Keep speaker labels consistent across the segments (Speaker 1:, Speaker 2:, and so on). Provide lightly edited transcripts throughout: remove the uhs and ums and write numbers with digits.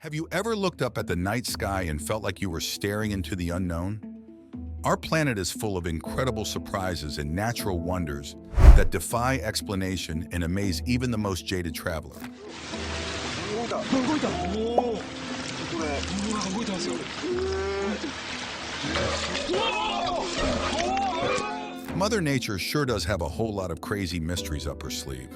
Speaker 1: Have you ever looked up at the night sky and felt like you were staring into the unknown? Our planet is full of incredible surprises and natural wonders that defy explanation and amaze even the most jaded traveler. Mother Nature sure does have a whole lot of crazy mysteries up her sleeve.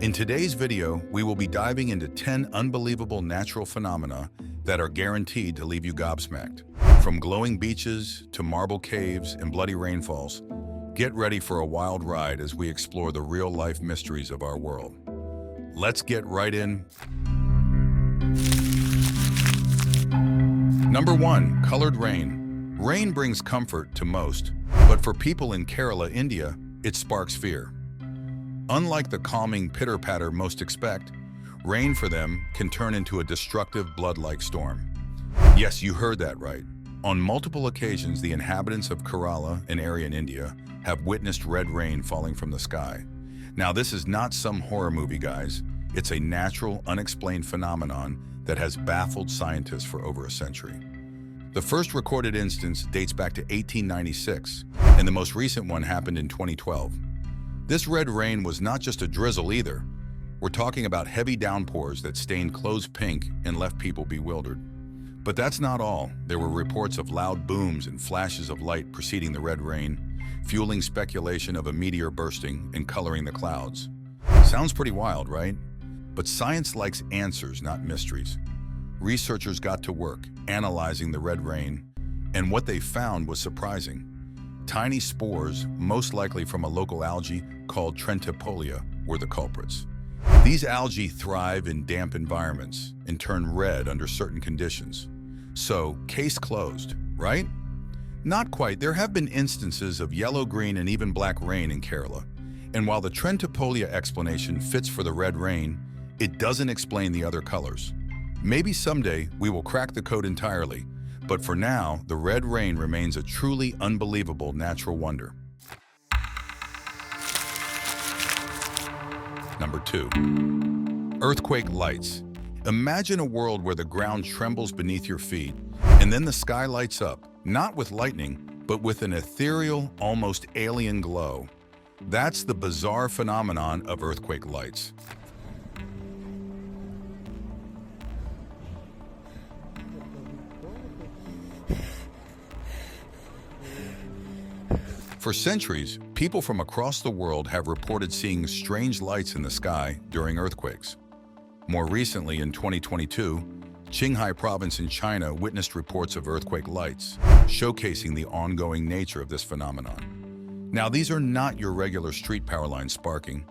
Speaker 1: In today's video, we will be diving into 10 unbelievable natural phenomena that are guaranteed to leave you gobsmacked. From glowing beaches to marble caves and bloody rainfalls, get ready for a wild ride as we explore the real-life mysteries of our world. Let's get right in. Number 1, colored rain. Rain brings comfort to most, but for people in Kerala, India, it sparks fear. Unlike the calming pitter-patter most expect, rain for them can turn into a destructive blood-like storm. Yes, you heard that right. On multiple occasions, the inhabitants of Kerala, an area in India, have witnessed red rain falling from the sky. Now, this is not some horror movie, guys. It's a natural, unexplained phenomenon that has baffled scientists for over a century. The first recorded instance dates back to 1896, and the most recent one happened in 2012. This red rain was not just a drizzle either. We're talking about heavy downpours that stained clothes pink and left people bewildered. But that's not all. There were reports of loud booms and flashes of light preceding the red rain, fueling speculation of a meteor bursting and coloring the clouds. Sounds pretty wild, right? But science likes answers, not mysteries. Researchers got to work analyzing the red rain, and what they found was surprising. Tiny spores, most likely from a local algae called Trentipolia, were the culprits. These algae thrive in damp environments and turn red under certain conditions. So, case closed, right? Not quite. There have been instances of yellow, green, and even black rain in Kerala. And while the Trentipolia explanation fits for the red rain, it doesn't explain the other colors. Maybe someday we will crack the code entirely, but for now, the red rain remains a truly unbelievable natural wonder. Number 2, earthquake lights. Imagine a world where the ground trembles beneath your feet, and then the sky lights up, not with lightning, but with an ethereal, almost alien glow. That's the bizarre phenomenon of earthquake lights. For centuries, people from across the world have reported seeing strange lights in the sky during earthquakes. More recently, in 2022, Qinghai province in China witnessed reports of earthquake lights, showcasing the ongoing nature of this phenomenon. Now, these are not your regular street power lines sparking.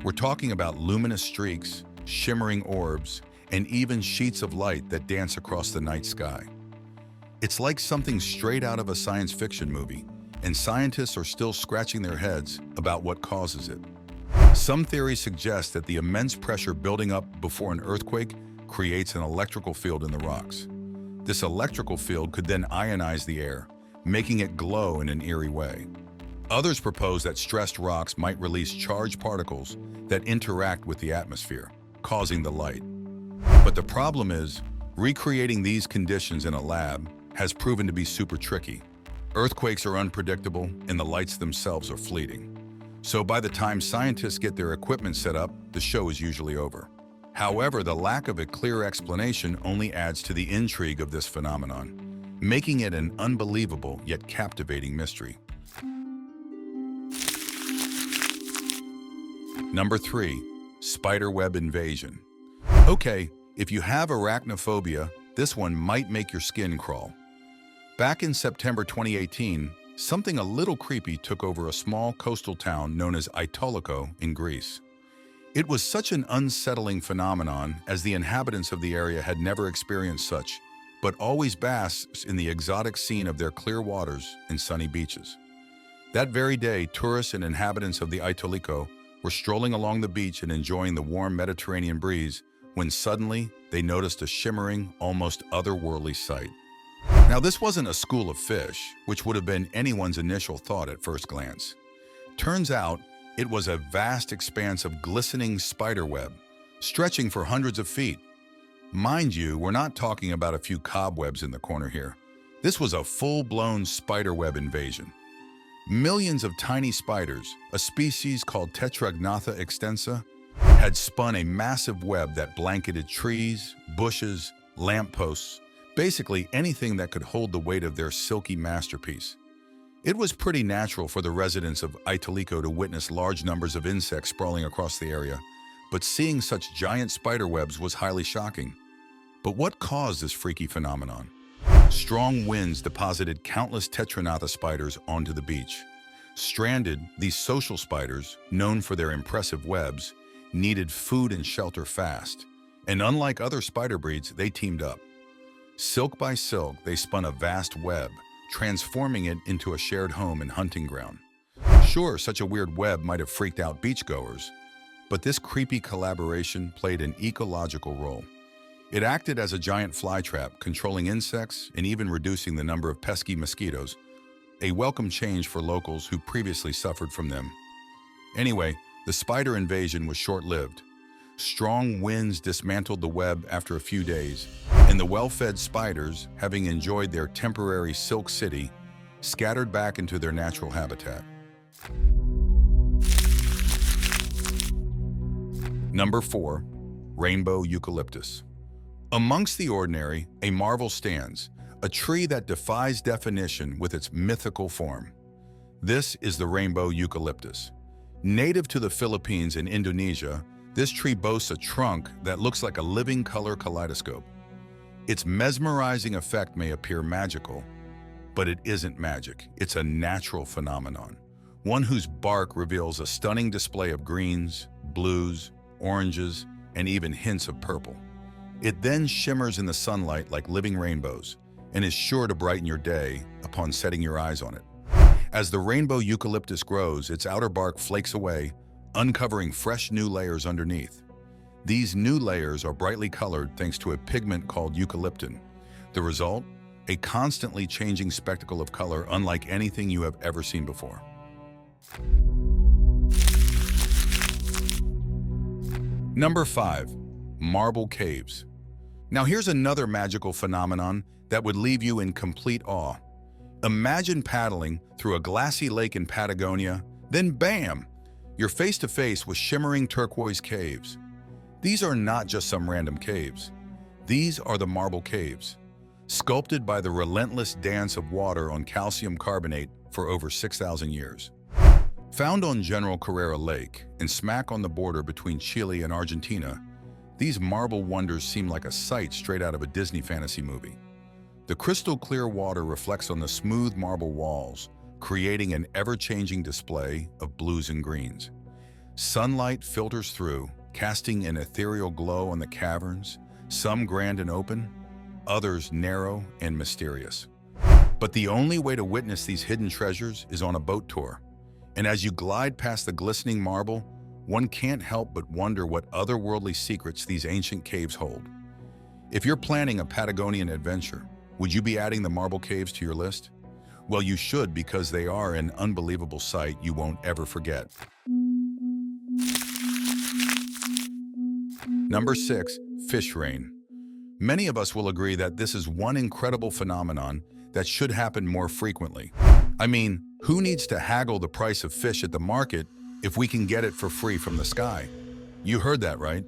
Speaker 1: We're talking about luminous streaks, shimmering orbs, and even sheets of light that dance across the night sky. It's like something straight out of a science fiction movie, and scientists are still scratching their heads about what causes it. Some theories suggest that the immense pressure building up before an earthquake creates an electrical field in the rocks. This electrical field could then ionize the air, making it glow in an eerie way. Others propose that stressed rocks might release charged particles that interact with the atmosphere, causing the light. But the problem is, recreating these conditions in a lab has proven to be super tricky. Earthquakes are unpredictable, and the lights themselves are fleeting. So by the time scientists get their equipment set up, the show is usually over. However, the lack of a clear explanation only adds to the intrigue of this phenomenon, making it an unbelievable yet captivating mystery. Number 3, Spiderweb Invasion. Okay, if you have arachnophobia, this one might make your skin crawl. Back in September 2018, something a little creepy took over a small coastal town known as Aitoliko in Greece. It was such an unsettling phenomenon as the inhabitants of the area had never experienced such, but always basked in the exotic scene of their clear waters and sunny beaches. That very day, tourists and inhabitants of the Aitoliko were strolling along the beach and enjoying the warm Mediterranean breeze when suddenly they noticed a shimmering, almost otherworldly sight. Now, this wasn't a school of fish, which would have been anyone's initial thought at first glance. Turns out, it was a vast expanse of glistening spiderweb, stretching for hundreds of feet. Mind you, we're not talking about a few cobwebs in the corner here. This was a full-blown spiderweb invasion. Millions of tiny spiders, a species called Tetragnatha extensa, had spun a massive web that blanketed trees, bushes, lampposts, basically anything that could hold the weight of their silky masterpiece. It was pretty natural for the residents of Aitoliko to witness large numbers of insects sprawling across the area, but seeing such giant spiderwebs was highly shocking. But what caused this freaky phenomenon? Strong winds deposited countless Tetragnatha spiders onto the beach. Stranded, these social spiders, known for their impressive webs, needed food and shelter fast. And unlike other spider breeds, they teamed up. Silk by silk, they spun a vast web, transforming it into a shared home and hunting ground. Sure, such a weird web might have freaked out beachgoers, but this creepy collaboration played an ecological role. It acted as a giant flytrap, controlling insects and even reducing the number of pesky mosquitoes, a welcome change for locals who previously suffered from them. Anyway, the spider invasion was short-lived. Strong winds dismantled the web after a few days, and the well-fed spiders, having enjoyed their temporary silk city, scattered back into their natural habitat. Number 4. Rainbow Eucalyptus. Amongst the ordinary, a marvel stands, a tree that defies definition with its mythical form. This is the rainbow eucalyptus. Native to the Philippines and Indonesia, this tree boasts a trunk that looks like a living color kaleidoscope. Its mesmerizing effect may appear magical, but it isn't magic. It's a natural phenomenon, one whose bark reveals a stunning display of greens, blues, oranges, and even hints of purple. It then shimmers in the sunlight like living rainbows and is sure to brighten your day upon setting your eyes on it. As the rainbow eucalyptus grows, its outer bark flakes away, uncovering fresh new layers underneath. These new layers are brightly colored thanks to a pigment called eucalyptin. The result? A constantly changing spectacle of color unlike anything you have ever seen before. Number 5. Marble caves. Now here's another magical phenomenon that would leave you in complete awe. Imagine paddling through a glassy lake in Patagonia, then bam! You're face to face with shimmering turquoise caves. These are not just some random caves. These are the marble caves, sculpted by the relentless dance of water on calcium carbonate for over 6,000 years. Found on General Carrera Lake and smack on the border between Chile and Argentina, these marble wonders seem like a sight straight out of a Disney fantasy movie. The crystal clear water reflects on the smooth marble walls, creating an ever-changing display of blues and greens. Sunlight filters through, casting an ethereal glow on the caverns, some grand and open, others narrow and mysterious. But the only way to witness these hidden treasures is on a boat tour. And as you glide past the glistening marble, one can't help but wonder what otherworldly secrets these ancient caves hold. If you're planning a Patagonian adventure, would you be adding the marble caves to your list? Well, you should, because they are an unbelievable sight you won't ever forget. Number 6. Fish rain. Many of us will agree that this is one incredible phenomenon that should happen more frequently. I mean, who needs to haggle the price of fish at the market if we can get it for free from the sky? You heard that right.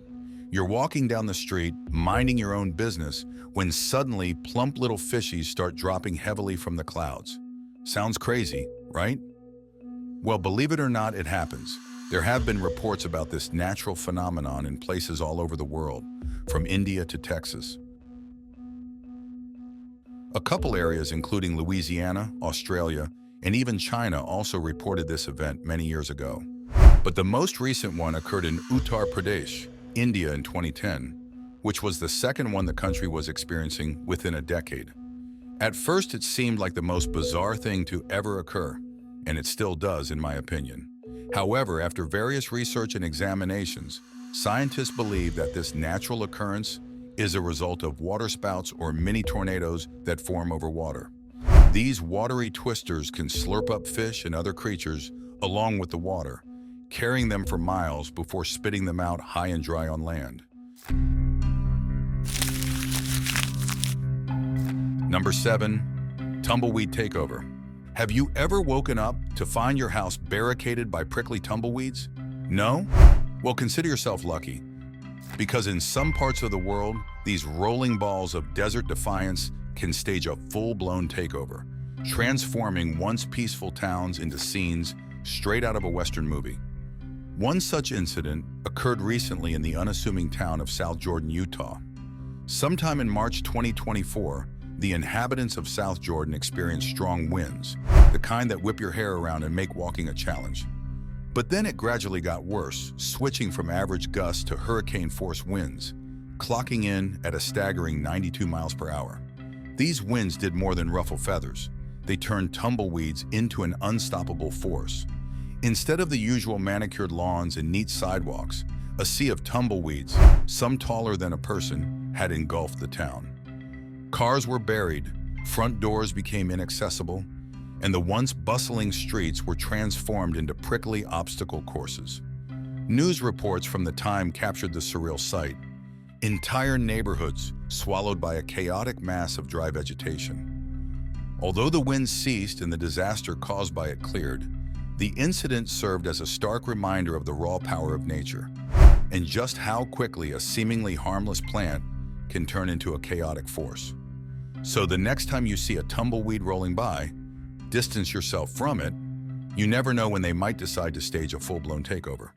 Speaker 1: You're walking down the street, minding your own business, when suddenly plump little fishies start dropping heavily from the clouds. Sounds crazy, right? Well, believe it or not, it happens. There have been reports about this natural phenomenon in places all over the world, from India to Texas. A couple areas, including Louisiana, Australia, and even China, also reported this event many years ago. But the most recent one occurred in Uttar Pradesh, India in 2010, which was the second one the country was experiencing within a decade. At first, it seemed like the most bizarre thing to ever occur, and it still does in my opinion. However, after various research and examinations, scientists believe that this natural occurrence is a result of waterspouts or mini tornadoes that form over water. These watery twisters can slurp up fish and other creatures along with the water, carrying them for miles before spitting them out high and dry on land. Number 7. Tumbleweed Takeover. Have you ever woken up to find your house barricaded by prickly tumbleweeds? No? Well, consider yourself lucky, because in some parts of the world, these rolling balls of desert defiance can stage a full-blown takeover, transforming once peaceful towns into scenes straight out of a Western movie. One such incident occurred recently in the unassuming town of South Jordan, Utah. Sometime in March 2024, the inhabitants of South Jordan experienced strong winds, the kind that whip your hair around and make walking a challenge. But then it gradually got worse, switching from average gusts to hurricane-force winds, clocking in at a staggering 92 miles per hour. These winds did more than ruffle feathers. They turned tumbleweeds into an unstoppable force. Instead of the usual manicured lawns and neat sidewalks, a sea of tumbleweeds, some taller than a person, had engulfed the town. Cars were buried, front doors became inaccessible, and the once bustling streets were transformed into prickly obstacle courses. News reports from the time captured the surreal sight. Entire neighborhoods swallowed by a chaotic mass of dry vegetation. Although the winds ceased and the disaster caused by it cleared, the incident served as a stark reminder of the raw power of nature, and just how quickly a seemingly harmless plant can turn into a chaotic force. So the next time you see a tumbleweed rolling by, distance yourself from it. You never know when they might decide to stage a full-blown takeover.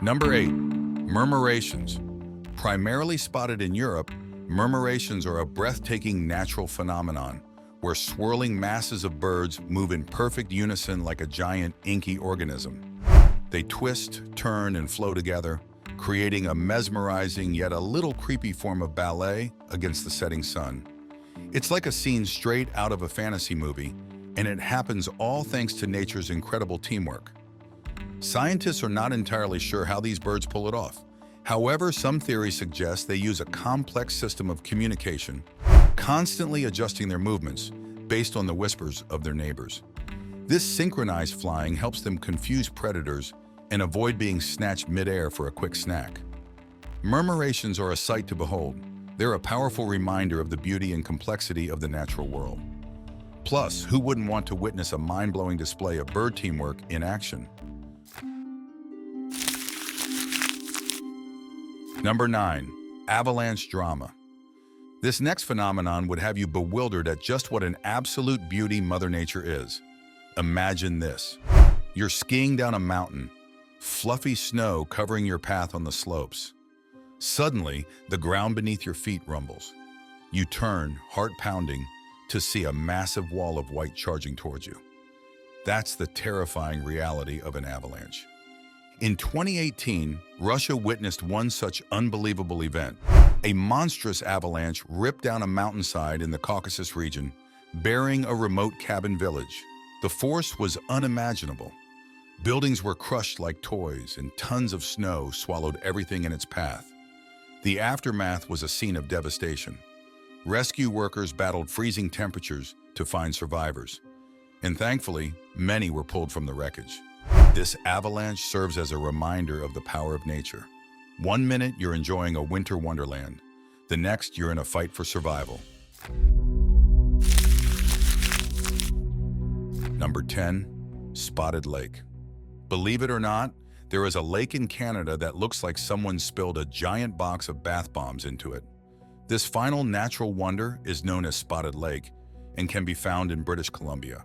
Speaker 1: Number 8. Murmurations. Primarily spotted in Europe, murmurations are a breathtaking natural phenomenon where swirling masses of birds move in perfect unison like a giant inky organism. They twist, turn, and flow together, creating a mesmerizing yet a little creepy form of ballet against the setting sun. It's like a scene straight out of a fantasy movie, and it happens all thanks to nature's incredible teamwork. Scientists are not entirely sure how these birds pull it off. However, some theories suggest they use a complex system of communication, constantly adjusting their movements based on the whispers of their neighbors. This synchronized flying helps them confuse predators and avoid being snatched midair for a quick snack. Murmurations are a sight to behold. They're a powerful reminder of the beauty and complexity of the natural world. Plus, who wouldn't want to witness a mind-blowing display of bird teamwork in action? Number 9. Avalanche Drama. This next phenomenon would have you bewildered at just what an absolute beauty Mother Nature is. Imagine this. You're skiing down a mountain, fluffy snow covering your path on the slopes. Suddenly, the ground beneath your feet rumbles. You turn, heart pounding, to see a massive wall of white charging towards you. That's the terrifying reality of an avalanche. In 2018, Russia witnessed one such unbelievable event. A monstrous avalanche ripped down a mountainside in the Caucasus region, burying a remote cabin village. The force was unimaginable. Buildings were crushed like toys, and tons of snow swallowed everything in its path. The aftermath was a scene of devastation. Rescue workers battled freezing temperatures to find survivors, and thankfully, many were pulled from the wreckage. This avalanche serves as a reminder of the power of nature. One minute you're enjoying a winter wonderland, the next you're in a fight for survival. Number 10. Spotted Lake. Believe it or not, there is a lake in Canada that looks like someone spilled a giant box of bath bombs into it. This final natural wonder is known as Spotted Lake and can be found in British Columbia.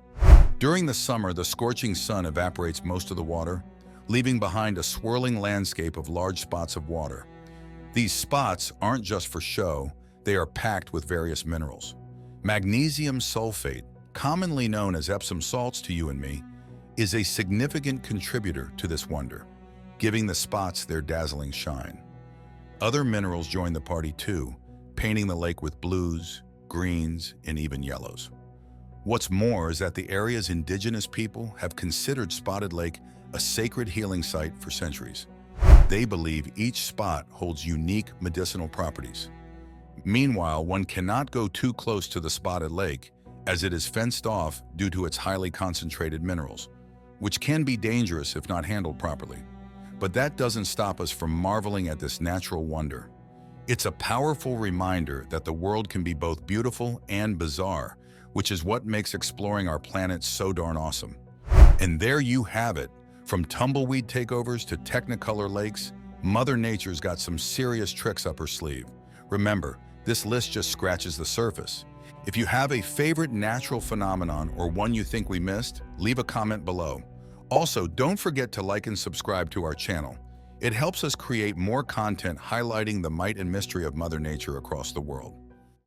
Speaker 1: During the summer, the scorching sun evaporates most of the water, leaving behind a swirling landscape of large spots of water. These spots aren't just for show, they are packed with various minerals. Magnesium sulfate, commonly known as Epsom salts to you and me, is a significant contributor to this wonder, giving the spots their dazzling shine. Other minerals join the party too, painting the lake with blues, greens, and even yellows. What's more is that the area's indigenous people have considered Spotted Lake a sacred healing site for centuries. They believe each spot holds unique medicinal properties. Meanwhile, one cannot go too close to the Spotted Lake as it is fenced off due to its highly concentrated minerals, which can be dangerous if not handled properly. But that doesn't stop us from marveling at this natural wonder. It's a powerful reminder that the world can be both beautiful and bizarre, which is what makes exploring our planet so darn awesome. And there you have it. From tumbleweed takeovers to technicolor lakes, Mother Nature's got some serious tricks up her sleeve. Remember, this list just scratches the surface. If you have a favorite natural phenomenon or one you think we missed, leave a comment below. Also, don't forget to like and subscribe to our channel. It helps us create more content highlighting the might and mystery of Mother Nature across the world.